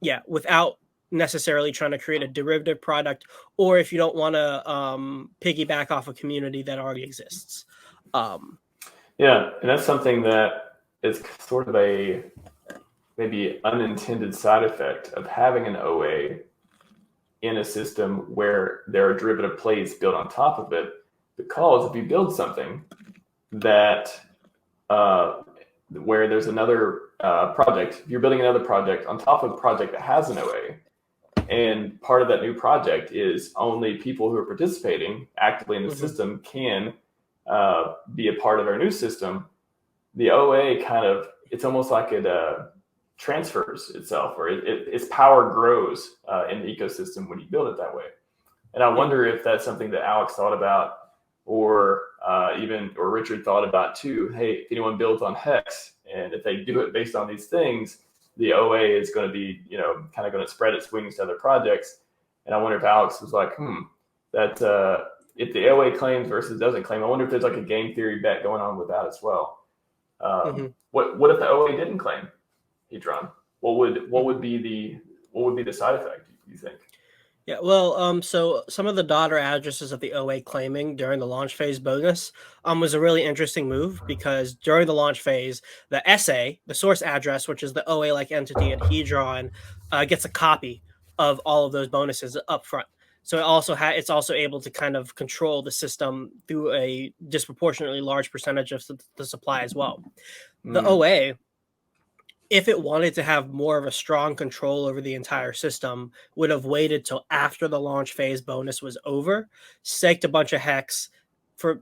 Yeah, without necessarily trying to create a derivative product, or if you don't want to piggyback off a community that already exists. Yeah, and that's something that is sort of a maybe unintended side effect of having an OA in a system where there are derivative plays built on top of it. Because if you build something that where there's another project, you're building another project on top of a project that has an OA, and part of that new project is only people who are participating actively in the system can be a part of our new system. The OA kind of, it's almost like it transfers itself, or its power grows in the ecosystem when you build it that way. And I wonder if that's something that Alex thought about, or Richard thought about too. Hey, if anyone builds on Hex, and if they do it based on these things, the OA is going to be, kind of going to spread its wings to other projects. And I wonder if Alex was like, that if the OA claims versus doesn't claim, I wonder if there's like a game theory bet going on with that as well. What if the OA didn't claim Hedron? What would be the side effect, you think? Yeah, well, so some of the daughter addresses of the OA claiming during the launch phase bonus was a really interesting move, because during the launch phase, the SA, the source address, which is the OA-like entity at Hedron, gets a copy of all of those bonuses up front. So it's also able to kind of control the system through a disproportionately large percentage of the supply as well. The OA, if it wanted to have more of a strong control over the entire system, would have waited till after the launch phase bonus was over, staked a bunch of Hex.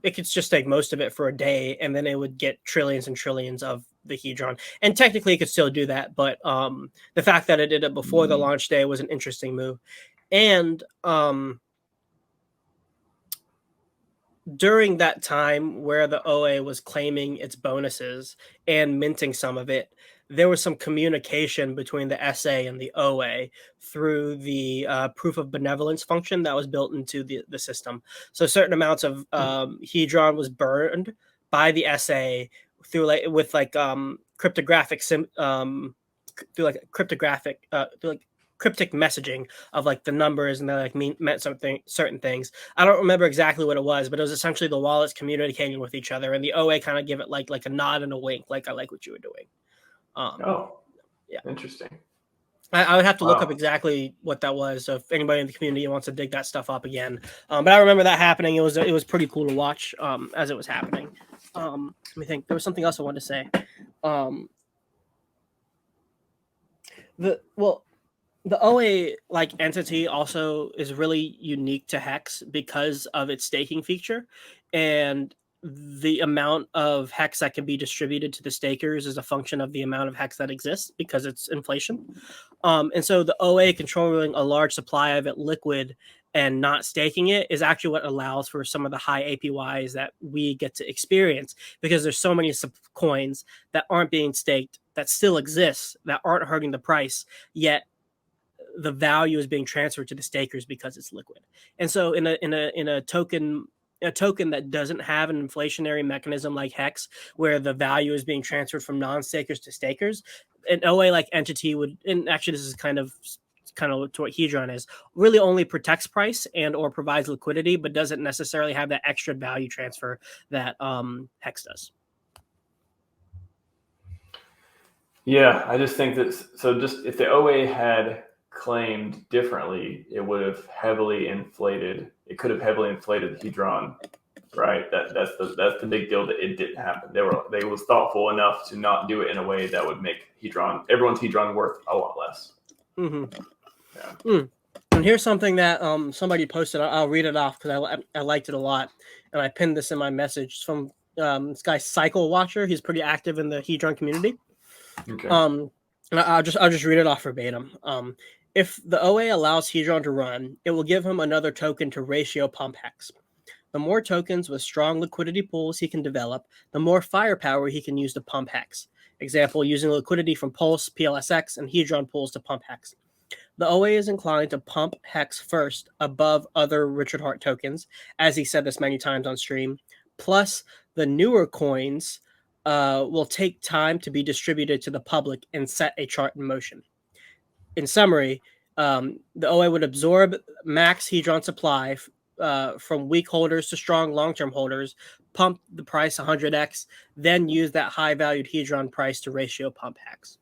It could just take most of it for a day, and then it would get trillions and trillions of the Hedron. And technically it could still do that, but the fact that it did it before the launch day was an interesting move. And during that time where the OA was claiming its bonuses and minting some of it, there was some communication between the SA and the OA through the proof of benevolence function that was built into the system. So certain amounts of Hedron was burned by the SA through cryptographic cryptic messaging of like the numbers, and they meant certain things. I don't remember exactly what it was, but it was essentially the wallets communicating with each other, and the OA kind of give it like a nod and a wink, like I like what you were doing. Yeah, interesting. I would have to look up exactly what that was. So if anybody in the community wants to dig that stuff up again, but I remember that happening. It was pretty cool to watch as it was happening. Let me think. There was something else I wanted to say. The OA like entity also is really unique to Hex because of its staking feature, and the amount of Hex that can be distributed to the stakers is a function of the amount of Hex that exists because it's inflation. And so the OA controlling a large supply of it liquid and not staking it is actually what allows for some of the high APYs that we get to experience, because there's so many coins that aren't being staked that still exist that aren't hurting the price, yet the value is being transferred to the stakers because it's liquid. And so in a token that doesn't have an inflationary mechanism like Hex, where the value is being transferred from non-stakers to stakers, an OA like entity would, and actually this is kind of to what Hedron is, really only protects price and or provides liquidity, but doesn't necessarily have that extra value transfer that Hex does. Yeah, I just think that, so just if the OA had claimed differently, it would have heavily inflated. It could have heavily inflated the Hedron, right? That's the big deal, that it didn't happen. They was thoughtful enough to not do it in a way that would make everyone's Hedron worth a lot less. Yeah. And here's something that somebody posted. I'll read it off because I liked it a lot, and I pinned this in my message. It's from this guy Cycle Watcher. He's pretty active in the Hedron community. Okay. And I'll just read it off verbatim. If the OA allows Hedron to run, it will give him another token to ratio pump Hex. The more tokens with strong liquidity pools he can develop, the more firepower he can use to pump Hex. Example, using liquidity from Pulse, PLSX, and Hedron pools to pump Hex. The OA is inclined to pump Hex first above other Richard Heart tokens, as he said this many times on stream. Plus, the newer coins will take time to be distributed to the public and set a chart in motion. in summary, the OA would absorb max Hedron supply from weak holders to strong long-term holders, pump the price 100x, then use that high-valued Hedron price to ratio pump Hex.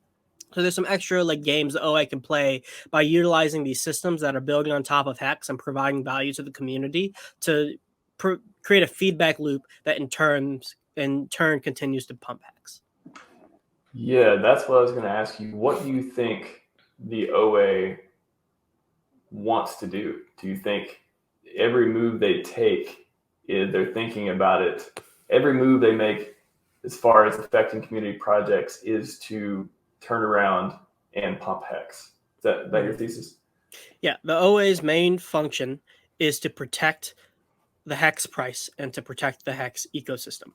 So there's some extra like games the OA can play by utilizing these systems that are building on top of Hex and providing value to the community to create a feedback loop that in turn continues to pump Hex. Yeah, that's what I was going to ask you. What do you think the OA wants to do? Do you think every move they take, they're thinking about it? Every move they make as far as affecting community projects is to turn around and pump Hex. Is that your thesis? Yeah, the OA's main function is to protect the Hex price and to protect the Hex ecosystem.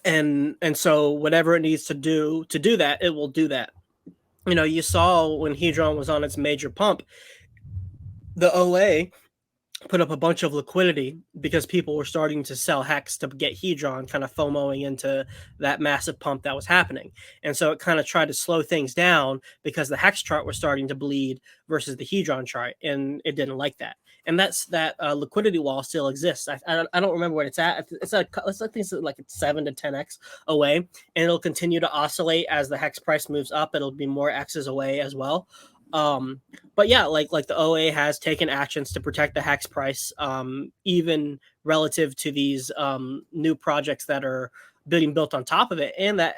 And so whatever it needs to do that, it will do that. You know, you saw when Hedron was on its major pump, the OA put up a bunch of liquidity because people were starting to sell Hex to get Hedron, kind of FOMOing into that massive pump that was happening. And so it kind of tried to slow things down because the Hex chart was starting to bleed versus the Hedron chart, and it didn't like that. And that liquidity wall still exists. I don't remember what it's at. I think it's like 7 to 10x away, and it'll continue to oscillate as the Hex price moves up. It'll be more X's away as well. But yeah, like the OA has taken actions to protect the Hex price, even relative to these new projects that are being built on top of it, and that